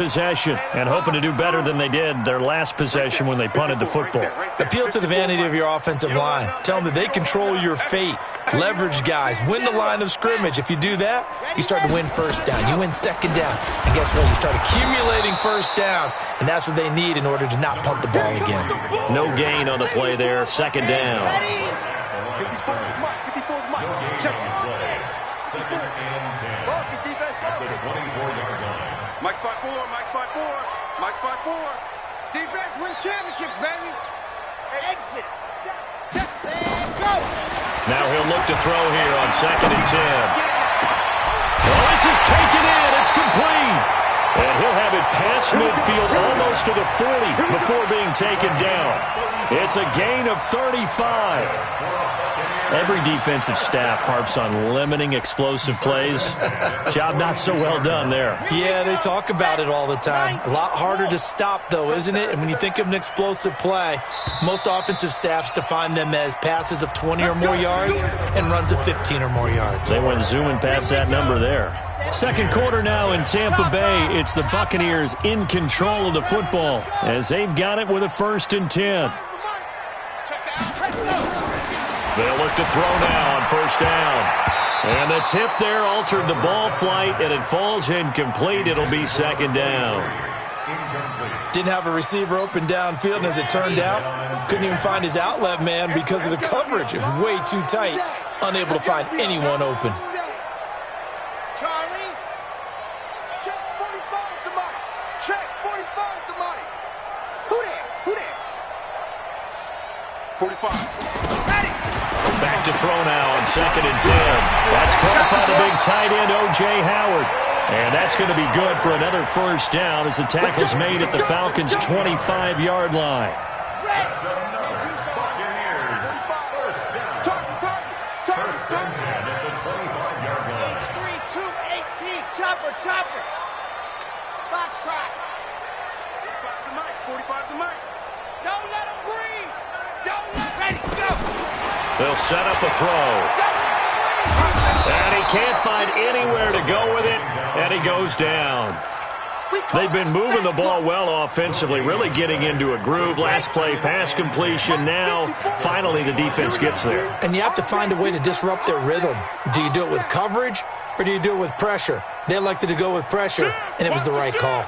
possession and hoping to do better than they did their last possession when they punted the football. Appeal to the vanity of your offensive line. Tell them that they control your fate. Leverage guys. Win the line of scrimmage. If you do that, you start to win first down. You win second down. And guess what? You start accumulating first downs. And that's what they need in order to not punt the ball again. No gain on the play there. Second down. Mike spot four, Mike spot four, Mike spot four. Defense wins championships, baby. Exit. And go. Now he'll look to throw here on 2nd and 10. Well, this is taken in. It's complete. And he'll have it past midfield almost to the 40 before being taken down. It's a gain of 35. Every defensive staff harps on limiting explosive plays. Job not so well done there. Yeah, they talk about it all the time. A lot harder to stop, though, isn't it? And when you think of an explosive play, most offensive staffs define them as passes of 20 or more yards and runs of 15 or more yards. They went zooming past that number there. Second quarter now in Tampa Bay. It's the Buccaneers in control of the football as they've got it with a 1st and 10. They'll look to throw now on 1st down. And the tip there altered the ball flight, and it falls incomplete. It'll be 2nd down. Didn't have a receiver open downfield, and as it turned out, couldn't even find his outlet man because of the coverage. It was way too tight, unable to find anyone open. Charlie, check 45 to Mike. Check 45 to Mike. Who there? Who there? 45. Back to throw now on 2nd and 10. That's caught by the big tight end, O.J. Howard. And that's going to be good for another 1st down as the tackle's made at the Falcons' 25-yard line. Chopper, chopper. Box trap. 45 to Mike. Don't let him breathe. Don't let him. Ready, go. They'll set up a throw. And he can't find anywhere to go with it, and he goes down. They've been moving the ball well offensively, really getting into a groove. Last play, pass completion. Now, finally, the defense gets there. And you have to find a way to disrupt their rhythm. Do you do it with coverage, or do you do it with pressure? They elected to go with pressure, and it was the right call.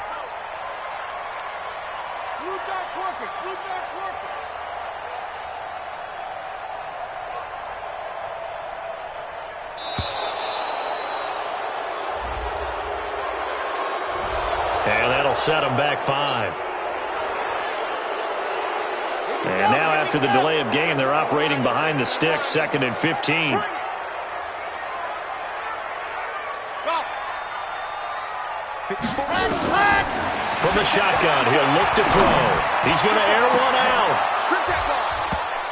And that'll set them back 5. And now after the delay of game, they're operating behind the sticks, 2nd and 15. From the shotgun, he'll look to throw. He's going to air one out.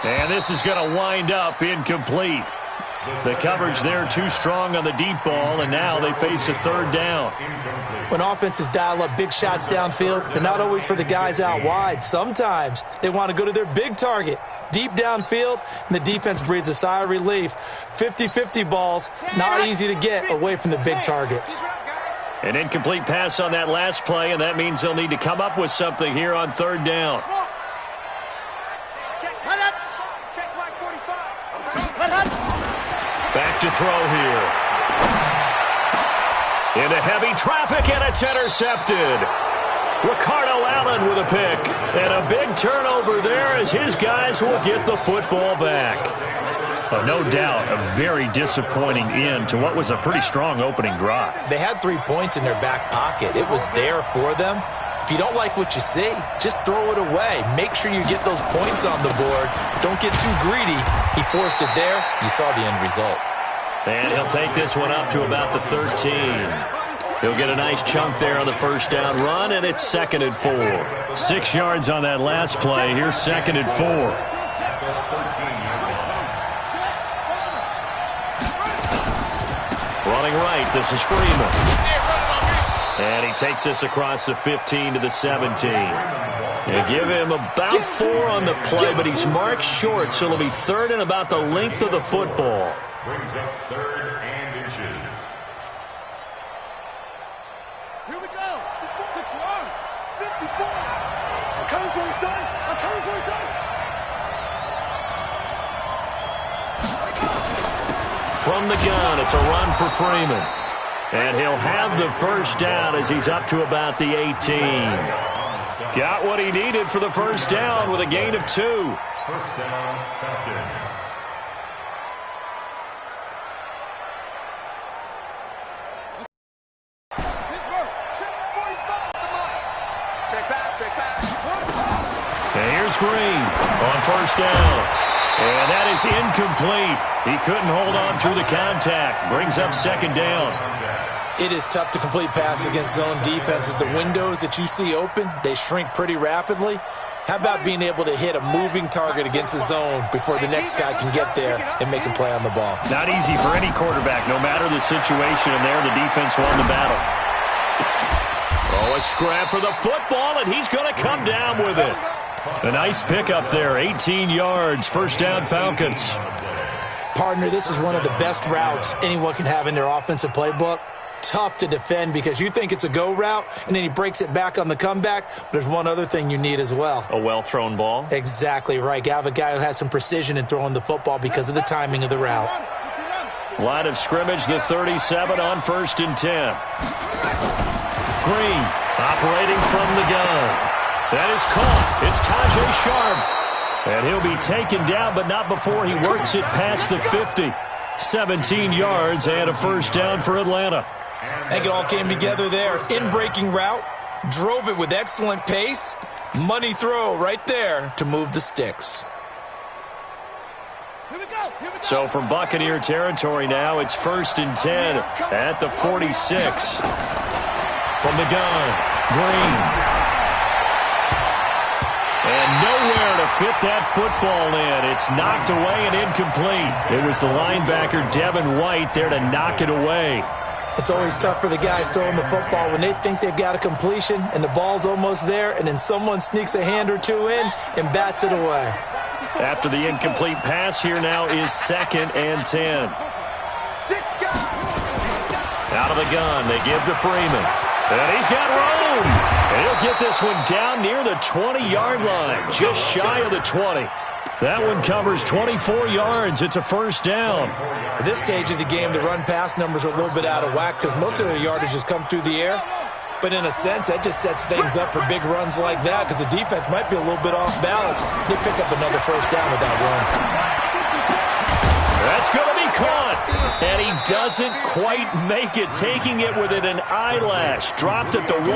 And this is going to wind up incomplete. The coverage there too strong on the deep ball, and now they face a 3rd down. When offenses dial up big shots downfield, they're not always for the guys out wide. Sometimes they want to go to their big target, deep downfield, and the defense breathes a sigh of relief. 50-50 balls, not easy to get away from the big targets. An incomplete pass on that last play, and that means they'll need to come up with something here on 3rd down. Back to throw here. Into heavy traffic, and it's intercepted. Ricardo Allen with a pick. And a big turnover there as his guys will get the football back. Oh, no doubt, a very disappointing end to what was a pretty strong opening drive. They had 3 points in their back pocket. It was there for them. If you don't like what you see, just throw it away. Make sure you get those points on the board. Don't get too greedy. He forced it there. You saw the end result. And he'll take this one up to about the 13. He'll get a nice chunk there on the 1st down run, and it's 2nd and 4. 6 yards on that last play. Here's 2nd and 4. Running right, this is Freeman. And he takes this across the 15 to the 17. They give him about 4 on the play, but he's marked short, so it'll be 3rd and about the length of the football. Brings up 3rd and inches. Here we go. son. I'm coming for you, son. From the gun, it's a run for Freeman. And he'll have the first down as he's up to about the 18. Got what he needed for the first down with a gain of 2. First down, Falcons. And here's Green on first down. And that is incomplete. He couldn't hold on through the contact. Brings up second down. It is tough to complete passes against zone defenses. The windows that you see open, they shrink pretty rapidly. How about being able to hit a moving target against a zone before the next guy can get there and make a play on the ball? Not easy for any quarterback, no matter the situation. And there, the defense won the battle. Oh, a scrap for the football, and he's going to come down with it. A nice pickup there, 18 yards, first down Falcons. Partner, this is one of the best routes anyone can have in their offensive playbook. Tough to defend because you think it's a go route, and then he breaks it back on the comeback. But there's one other thing you need as well. A well-thrown ball. Exactly right. You have a guy who has some precision in throwing the football because of the timing of the route. Line of scrimmage, the 37 on first and 10. Green operating from the gun. That is caught. It's Tajay Sharp. And he'll be taken down, but not before he works it past the 50. 17 yards and a first down for Atlanta. I think it all came together there. In-breaking route. Drove it with excellent pace. Money throw right there to move the sticks. Here we go. So from Buccaneer territory now, it's first and 10 at the 46. From the gun, Green. And nowhere to fit that football in. It's knocked away and incomplete. It was the linebacker, Devin White, there to knock it away. It's always tough for the guys throwing the football when they think they've got a completion and the ball's almost there, and then someone sneaks a hand or two in and bats it away. After the incomplete pass, here now is second and 10. Out of the gun, they give to Freeman. And he's got room. And he'll get this one down near the 20-yard line, just shy of the 20. That one covers 24 yards. It's a first down. At this stage of the game, the run-pass numbers are a little bit out of whack because most of their yardage has come through the air. But in a sense, that just sets things up for big runs like that because the defense might be a little bit off balance. They pick up another first down with that run. That's going to be caught. And he doesn't quite make it, taking it within an eyelash. Dropped at the 1.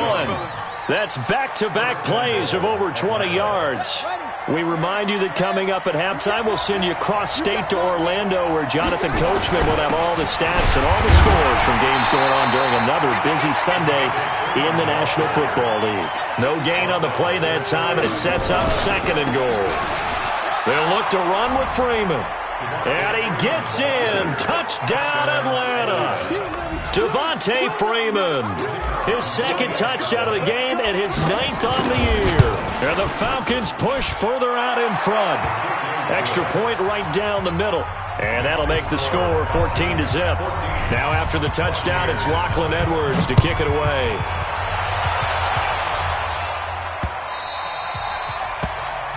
That's back-to-back plays of over 20 yards. We remind you that coming up at halftime, we'll send you cross-state to Orlando, where Jonathan Coachman will have all the stats and all the scores from games going on during another busy Sunday in the National Football League. No gain on the play that time, and it sets up second and goal. They'll look to run with Freeman. And he gets in. Touchdown, Atlanta. Devontae Freeman. His second touchdown of the game and his 9th on the year. And the Falcons push further out in front. Extra point right down the middle. And that'll make the score 14-0. Now after the touchdown, it's Lachlan Edwards to kick it away.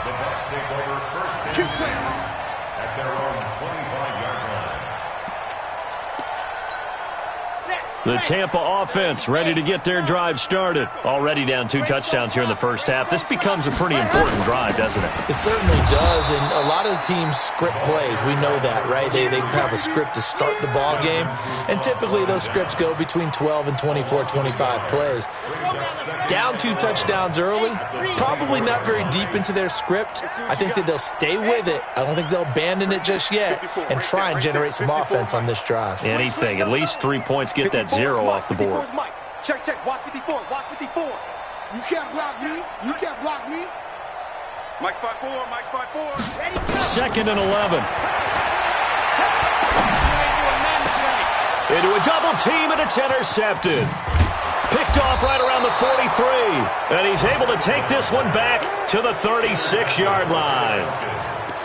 The Bucs take over first and 10 at their own 25-yard line. The Tampa offense ready to get their drive started. Already down 2 touchdowns here in the first half. This becomes a pretty important drive, doesn't it? It certainly does, and a lot of teams script plays. We know that, right? They have a script to start the ball game, and typically those scripts go between 12 and 24, 25 plays. Down 2 touchdowns early, probably not very deep into their script. I think that they'll stay with it. I don't think they'll abandon it just yet and try and generate some offense on this drive. Anything, at least 3 points, get that 0 off the board. Check, watch 54, watch 54. You can't block me, you can't block me. Mike 5-4, Mike 5-4. Ready, go. Second and 11. Into a double team, and it's intercepted. Picked off right around the 43. And he's able to take this one back to the 36-yard line.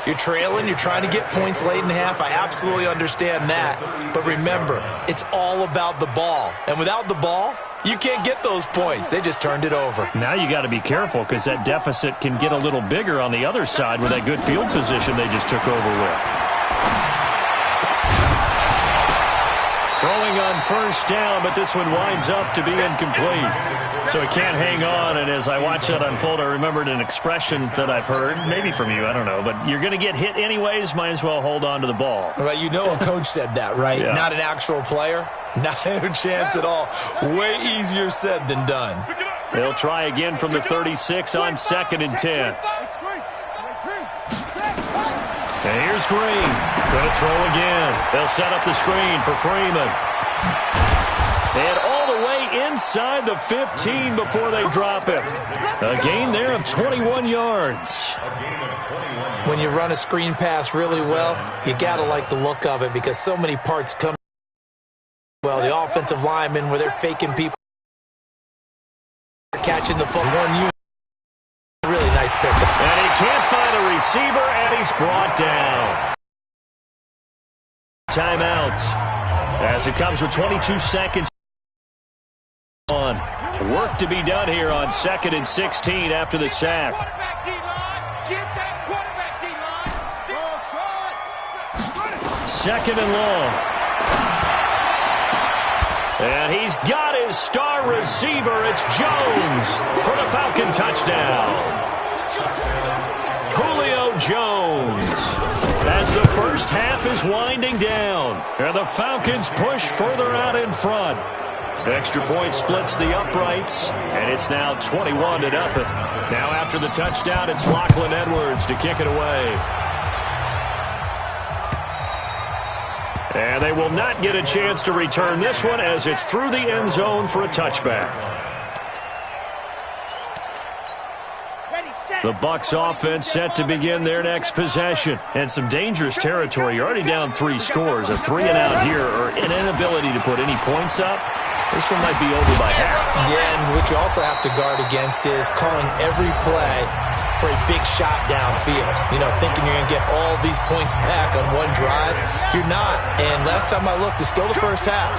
You're trailing, you're trying to get points late in half. I absolutely understand that. But remember, it's all about the ball. And without the ball, You can't get those points. They just turned it over. Now you got to be careful because that deficit can get a little bigger on the other side with that good field position they just took over with. Throwing on first down, but this one winds up to be incomplete. So he can't hang on, and as I watch that unfold, I remembered an expression that I've heard, maybe from you, I don't know, but you're going to get hit anyways, might as well hold on to the ball. Well, you know a coach said that, right? Yeah. Not an actual player. Not a chance at all. Way easier said than done. They'll try again from the 36 on 2nd and 10. And here's Green. Going to throw again. They'll set up the screen for Freeman. And all the way inside the 15 before they drop it. A gain there of 21 yards. When you run a screen pass really well, you got to like the look of it because so many parts come. Well, the offensive linemen where they're faking people. Catching the foot. One unit. Really nice pickup. And he can't find a receiver, and he's brought down. Timeout. As it comes with 22 seconds on. Work to be done here on 2nd and 16 after the sack. Second and long. And he's got his star receiver. It's Jones for the Falcon touchdown. Julio Jones. As the first half is winding down. And the Falcons push further out in front. Extra point splits the uprights. And it's now 21-0. Now after the touchdown, it's Lachlan Edwards to kick it away. And they will not get a chance to return this one as it's through the end zone for a touchback. The Bucs offense set to begin their next possession. And some dangerous territory. You're already down 3 scores. A 3-and-out here or an inability to put any points up. This one might be over by half. Yeah, and what you also have to guard against is calling every play for a big shot downfield. You know, thinking you're going to get all these points back on one drive. You're not. And last time I looked, it's still the first half.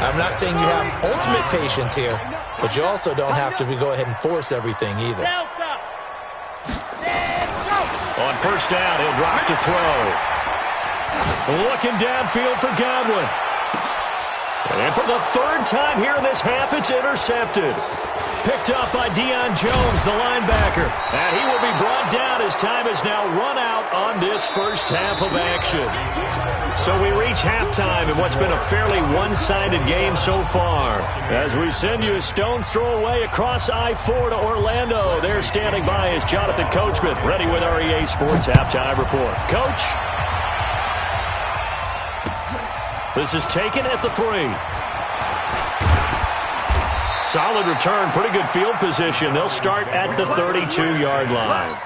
I'm not saying you have ultimate patience here, but you also don't have to go ahead and force everything either. On first down, he'll drop to throw. Looking downfield for Godwin. And for the 3rd time here in this half, it's intercepted. Picked up by Deion Jones, the linebacker. And he will be brought down as time is now run out on this first half of action. So we reach halftime in what's been a fairly one-sided game so far. As we send you a stone's throw away across I-4 to Orlando. There standing by is Jonathan Coachman, ready with our EA Sports Halftime Report. Coach? This is taken at the 3. Solid return, pretty good field position. They'll start at the 32-yard line.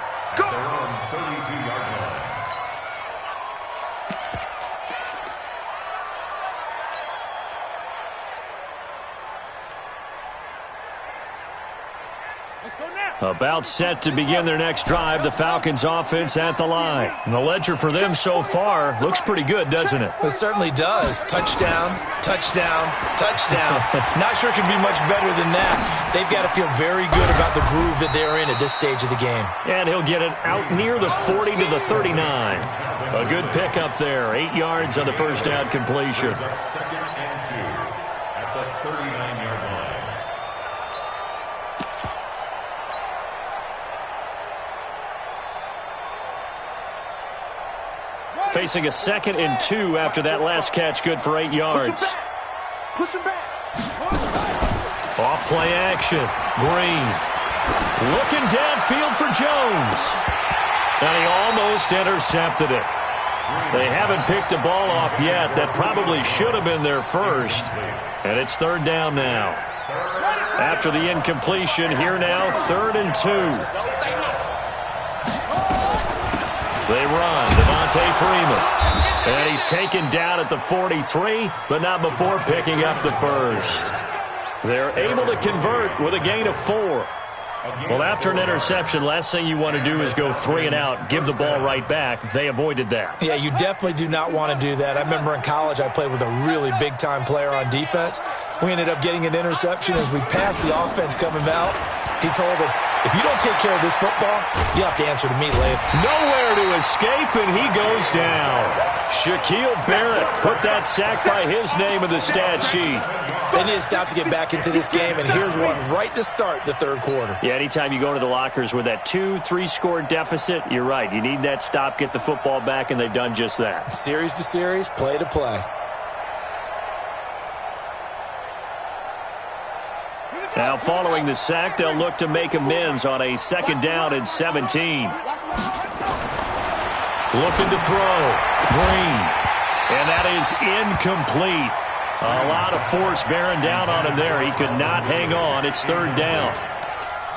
About set to begin their next drive, the Falcons offense at the line. And the ledger for them so far looks pretty good, doesn't it? It certainly does. Touchdown, touchdown, touchdown. Not sure it can be much better than that. They've got to feel very good about the groove that they're in at this stage of the game. And he'll get it out near the 40 to the 39. A good pickup there. 8 yards on the first down completion. Second and 2 at the 39-yard line. Facing a 2nd and 2 after that last catch, good for 8 yards. Push him back. Off play action. Green. Looking downfield for Jones. And he almost intercepted it. They haven't picked a ball off yet. That probably should have been their first. And it's 3rd down now. After the incompletion, here now, 3rd and 2. They run. Devontae Freeman. And he's taken down at the 43, but not before picking up the first. They're able to convert with a gain of 4. Well, after an interception, last thing you want to do is go 3 and out, give the ball right back. They avoided that. Yeah, you definitely do not want to do that. I remember in college I played with a really big-time player on defense. We ended up getting an interception as we passed the offense coming out. He told him, if you don't take care of this football, you have to answer to me later. Nowhere to escape, and he goes down. Shaquille Barrett put that sack by his name in the stat sheet. They need to stop to get back into this game, and here's one right to start the third quarter. Yeah, anytime you go to the lockers with that 2-3 score deficit, you're right. You need that stop, get the football back, and they've done just that. Series to series, play to play. Now, following the sack, they'll look to make amends on a 2nd down and 17. Looking to throw. Green. And that is incomplete. A lot of force bearing down on him there. He could not hang on. It's 3rd down.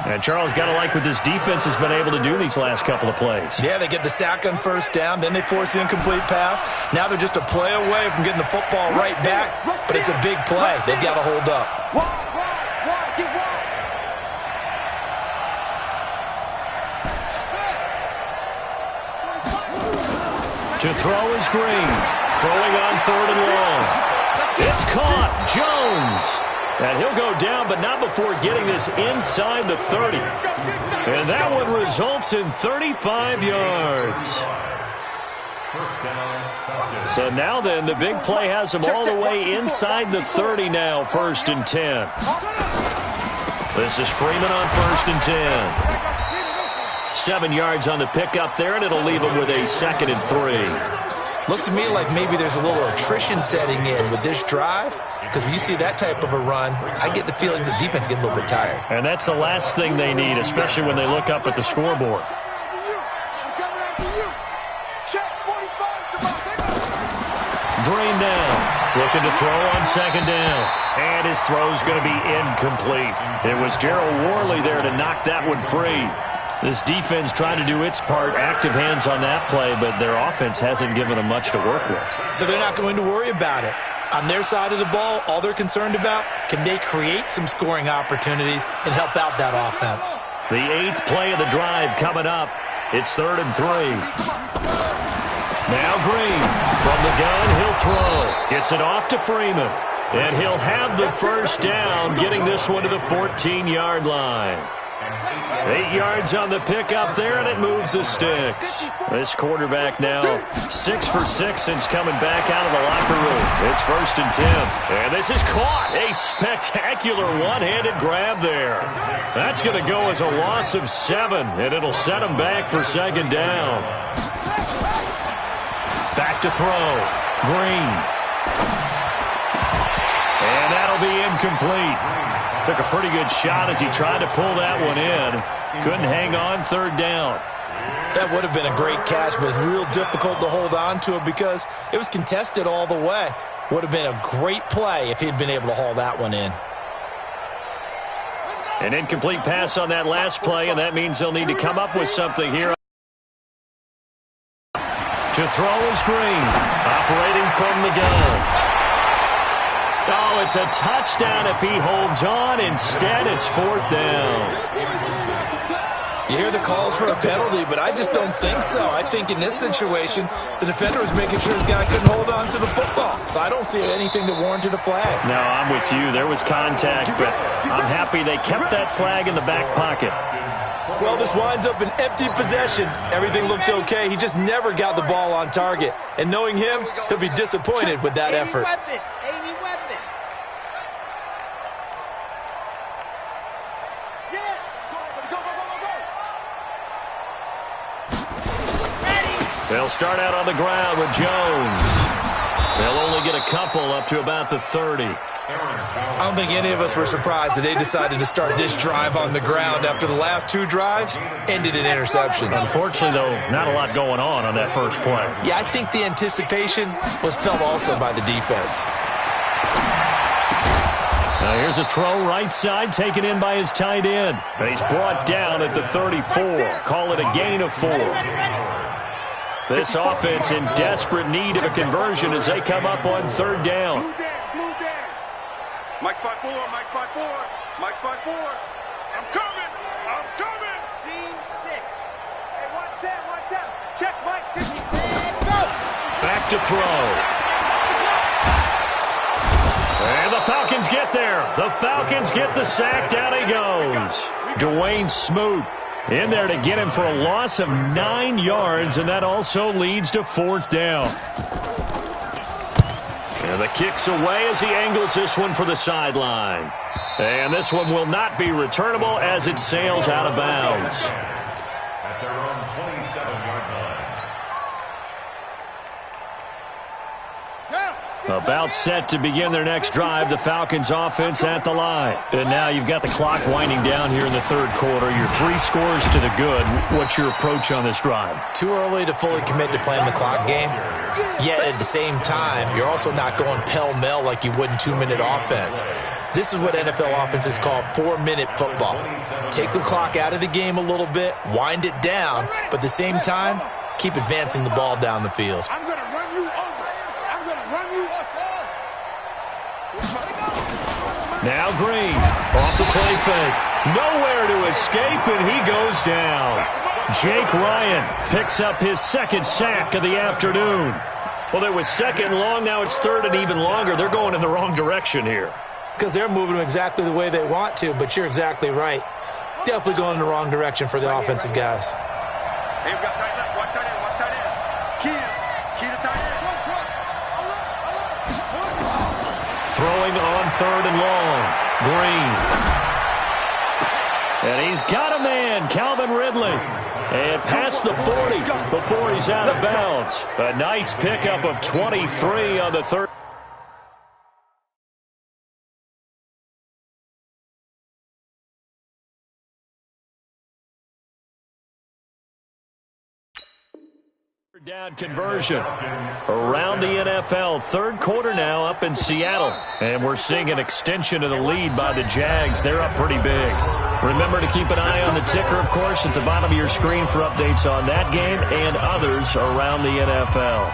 And Charles, got to like what this defense has been able to do these last couple of plays. Yeah, they get the sack on 1st down, then they force the incomplete pass. Now they're just a play away from getting the football right back, but it's a big play. They've got to hold up. To throw is Green. Throwing on 3rd and long. It's caught. Jones. And he'll go down, but not before getting this inside the 30. And that one results in 35 yards. So now then, the big play has them all the way inside the 30 now, 1st and 10. This is Freeman on 1st and 10. 7 yards on the pickup there, and it'll leave him with a 2nd and 3. Looks to me like maybe there's a little attrition setting in with this drive, because when you see that type of a run, I get the feeling the defense getting a little bit tired. And that's the last thing they need, especially when they look up at the scoreboard. Green down, looking to throw on 2nd down. And his throw's going to be incomplete. It was Darryl Worley there to knock that one free. This defense trying to do its part, active hands on that play, but their offense hasn't given them much to work with. So they're not going to worry about it. On their side of the ball, all they're concerned about, can they create some scoring opportunities and help out that offense? The 8th play of the drive coming up. It's 3rd and 3. Now Green from the gun, he'll throw. Gets it off to Freeman. And he'll have the 1st down, getting this one to the 14-yard line. 8 yards on the pickup there, and it moves the sticks. This quarterback now 6 for 6 since coming back out of the locker room. It's 1st and 10. And this is caught. A spectacular one-handed grab there. That's going to go as a loss of 7, and it'll set him back for 2nd down. Back to throw. Green. And that'll be incomplete. Took a pretty good shot as he tried to pull that one in. Couldn't hang on, 3rd down. That would have been a great catch, but it's real difficult to hold on to it because it was contested all the way. Would have been a great play if he'd been able to haul that one in. An incomplete pass on that last play, and that means they'll need to come up with something here. To throw is Green, operating from the gun. Oh, it's a touchdown if he holds on. Instead, it's 4th down. You hear the calls for a penalty, but I just don't think so. I think in this situation, the defender was making sure his guy couldn't hold on to the football. So I don't see anything that warranted a flag. No, I'm with you. There was contact, but I'm happy they kept that flag in the back pocket. Well, this winds up an empty possession. Everything looked okay. He just never got the ball on target. And knowing him, he'll be disappointed with that effort. They'll start out on the ground with Jones. They'll only get a couple up to about the 30. I don't think any of us were surprised that they decided to start this drive on the ground after the last 2 drives ended in interceptions. Unfortunately, though, not a lot going on that first play. Yeah, I think the anticipation was felt also by the defense. Now here's a throw right side taken in by his tight end. And he's brought down at the 34. Call it a gain of 4. This offense in desperate need of a conversion as they come up on 3rd down. Mike spot 4, Mike spot 4, Mike spot 4. I'm coming, I'm coming. Scene 6. Hey, watch out. Check Mike 56, go. Back to throw. And the Falcons get there. The Falcons get the sack. Down he goes. Dwayne Smoot in there to get him for a loss of 9 yards, and that also leads to 4th down. And the kick's away as he angles this one for the sideline. And this one will not be returnable as it sails out of bounds. At their own 27-yard line. About set to begin their next drive, the Falcons offense at the line. And now you've got the clock winding down here in the 3rd quarter. You're 3 scores to the good. What's your approach on this drive? Too early to fully commit to playing the clock game. Yet at the same time, you're also not going pell-mell like you would in 2-minute offense. This is what NFL offenses call 4-minute football. Take the clock out of the game a little bit, wind it down, but at the same time, keep advancing the ball down the field. I'm going to run you over. I'm going to run you over. Now Green, off the play fake. Nowhere to escape, and he goes down. Jake Ryan picks up his 2nd sack of the afternoon. Well, it was 2nd and long, now it's 3rd and even longer. They're going in the wrong direction here. Because they're moving them exactly the way they want to, but you're exactly right. Definitely going in the wrong direction for the offensive guys. Hey, we got tight end. Watch tight end. Watch tight end. Key to tight end. Throwing on 3rd and long. Green. And he's got a man, Calvin Ridley. And past the 40 before he's out of bounds. A nice pickup of 23 on the 3rd. Down conversion around the NFL. 3rd quarter now up in Seattle. And we're seeing an extension of the lead by the Jags. They're up pretty big. Remember to keep an eye on the ticker, of course, at the bottom of your screen for updates on that game and others around the NFL.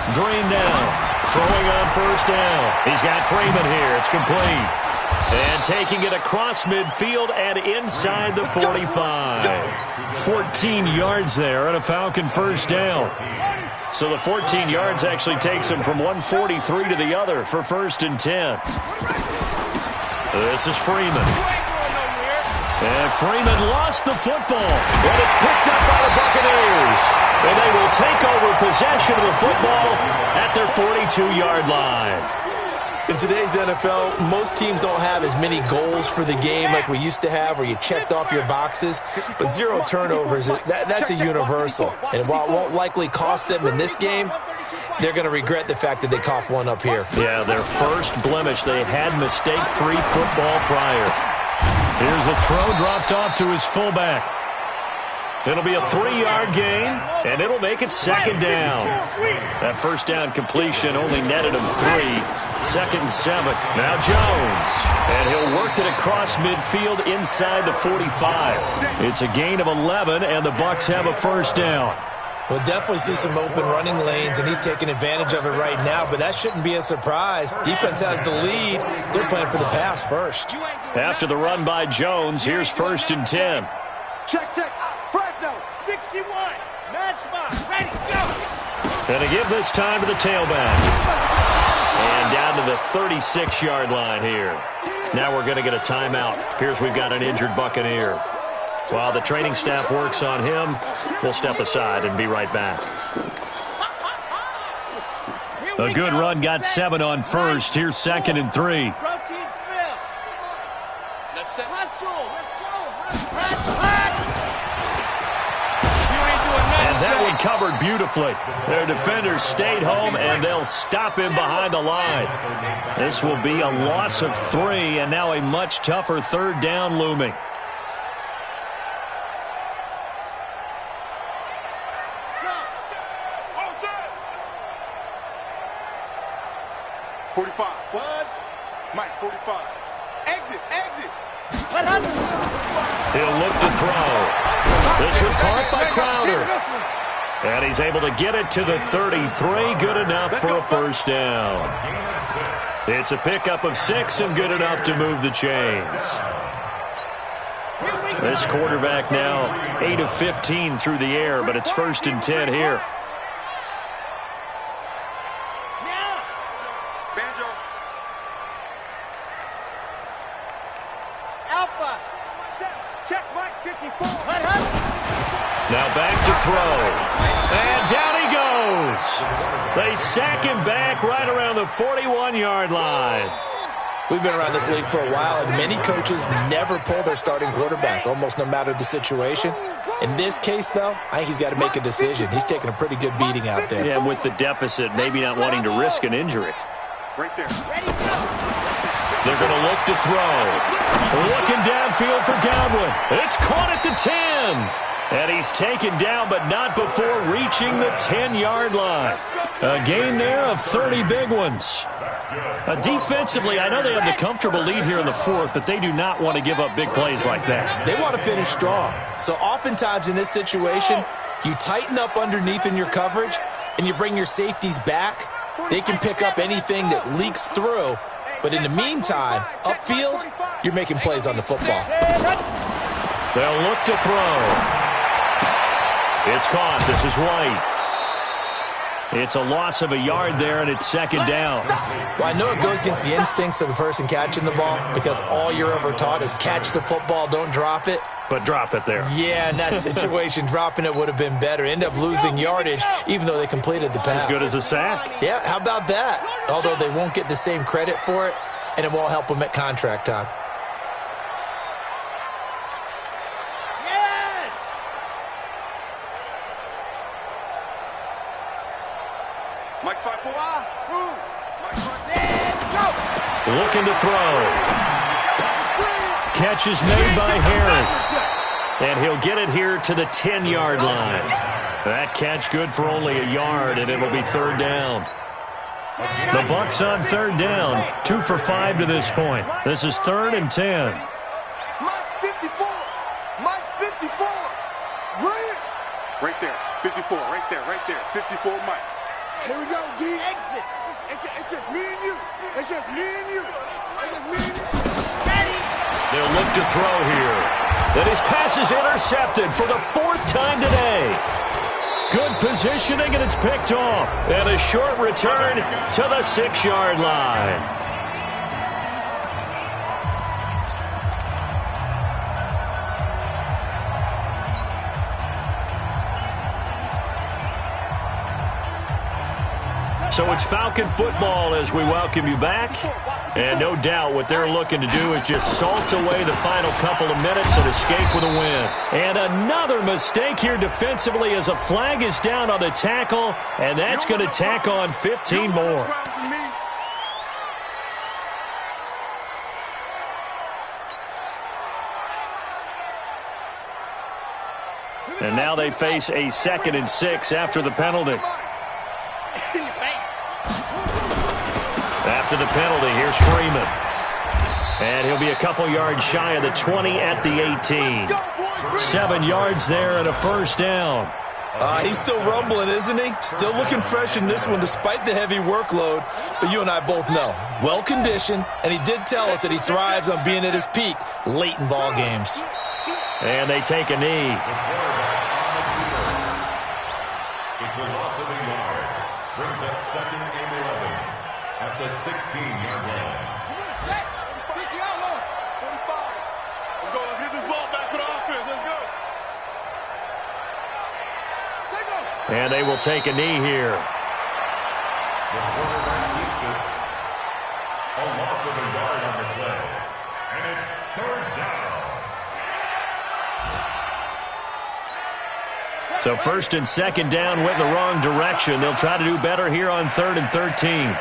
Green now, throwing on 1st down. He's got Freeman here. It's complete. And taking it across midfield and inside the 45. 14 yards there and a Falcon 1st down. So the 14 yards actually takes him from 143 to the other for 1st and 10. This is Freeman. And Freeman lost the football. And it's picked up by the Buccaneers. And they will take over possession of the football at their 42-yard line. In today's NFL, most teams don't have as many goals for the game like we used to have where you checked off your boxes. But 0 turnovers, that's a universal. And while it won't likely cost them in this game, they're going to regret the fact that they coughed one up here. Yeah, their first blemish. They had mistake-free football prior. Here's a throw dropped off to his fullback. It'll be a 3-yard gain, and it'll make it 2nd down. That 1st down completion only netted him 3. 2nd and 7. Now Jones. And he'll work it across midfield inside the 45. It's a gain of 11, and the Bucs have a 1st down. We'll definitely see some open running lanes, and he's taking advantage of it right now, but that shouldn't be a surprise. Defense has the lead. They're playing for the pass first. After the run by Jones, here's 1st and 10. Check. Fresno, 61. Match box. Ready, go. And to give this time to the tailback. And down to the 36-yard line here. Now we're going to get a timeout. Here's we've got an injured Buccaneer. While the training staff works on him, we'll step aside and be right back. A good run, got 7 on 1st. Here's 2nd and 3. And that one covered beautifully. Their defenders stayed home, and they'll stop him behind the line. This will be a loss of 3, and now a much tougher 3rd down looming. Mike, 45. Exit. He'll look to throw. This one caught by Crowder. And he's able to get it to the 33. Good enough for a first down. It's a pickup of 6 and good enough to move the chains. This quarterback now 8 of 15 through the air, but it's 1st and 10 here. Now back to throw. And down he goes. They sack him back right around the 41-yard line. We've been around this league for a while, and many coaches never pull their starting quarterback, almost no matter the situation. In this case, though, I think he's got to make a decision. He's taking a pretty good beating out there. Yeah, with the deficit, maybe not wanting to risk an injury. Right there. They're going to look to throw. Looking downfield for Godwin. It's caught at the 10. And he's taken down, but not before reaching the 10-yard line. A gain there of 30 big ones. Defensively, I know they have the comfortable lead here in the 4th, but they do not want to give up big plays like that. They want to finish strong. So oftentimes in this situation, you tighten up underneath in your coverage, and you bring your safeties back. They can pick up anything that leaks through. But in the meantime, upfield, you're making plays on the football. They'll look to throw. It's caught. This is White. It's a loss of a yard there, and it's 2nd down. Well, I know it goes against the instincts of the person catching the ball because all you're ever taught is catch the football, don't drop it. But drop it there. Yeah, in that situation, dropping it would have been better. End up losing yardage, even though they completed the pass. As good as a sack. Yeah, how about that? Although they won't get the same credit for it, and it won't help them at contract time. Looking to throw. Catch is made by Herring. And he'll get it here to the 10-yard line. That catch good for only a yard, and it'll be 3rd down. The Bucs on 3rd down. 2 for 5 to this point. This is 3rd and 10. Mike's 54. Mike's 54. Right there. 54. Right there. 54 Mike. Here we go, D. Exit. It's just me and you. It's just me and you. It's just me and you. Ready? They'll look to throw here. And his pass is intercepted for the 4th time today. Good positioning, and it's picked off. And a short return to the 6-yard line. So it's Falcon football as we welcome you back. And no doubt what they're looking to do is just salt away the final couple of minutes and escape with a win. And another mistake here defensively as a flag is down on the tackle, and that's going to tack on 15 more. And now they face a 2nd and 6 after the penalty. After the penalty, here's Freeman. And he'll be a couple yards shy of the 20 at the 18. 7 yards there and a first down. He's still rumbling, isn't he? Still looking fresh in this one despite the heavy workload. But you and I both know, well-conditioned, and he did tell us that he thrives on being at his peak late in ball games. And they take a knee. It's a loss of a yard. Brings up 2nd and 11 at the 16-yard line. Let's go. Let's get this ball back for the offense. Let's go. And they will take a knee here. The quarterback keeps it. A loss of a yard on the play. And it's 3rd down. So 1st and 2nd down went in the wrong direction. They'll try to do better here on 3rd and 13.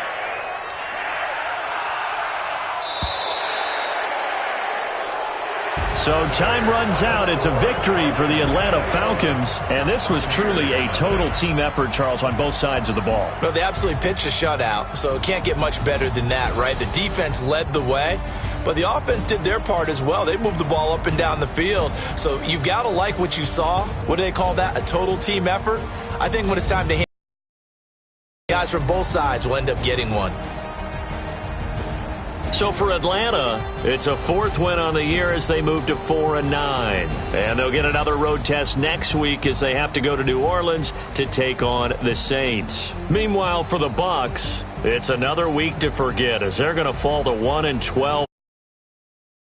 So time runs out. It's a victory for the Atlanta Falcons. And this was truly a total team effort, Charles, on both sides of the ball. Well, they absolutely pitched a shutout, so it can't get much better than that, right? The defense led the way, but the offense did their part as well. They moved the ball up and down the field. So you've got to like what you saw. What do they call that? A total team effort? I think when it's time to hit, guys from both sides will end up getting one. So for Atlanta, it's a 4th win on the year as they move to 4-9. And they'll get another road test next week as they have to go to New Orleans to take on the Saints. Meanwhile, for the Bucs, it's another week to forget as they're going to fall to 1-12.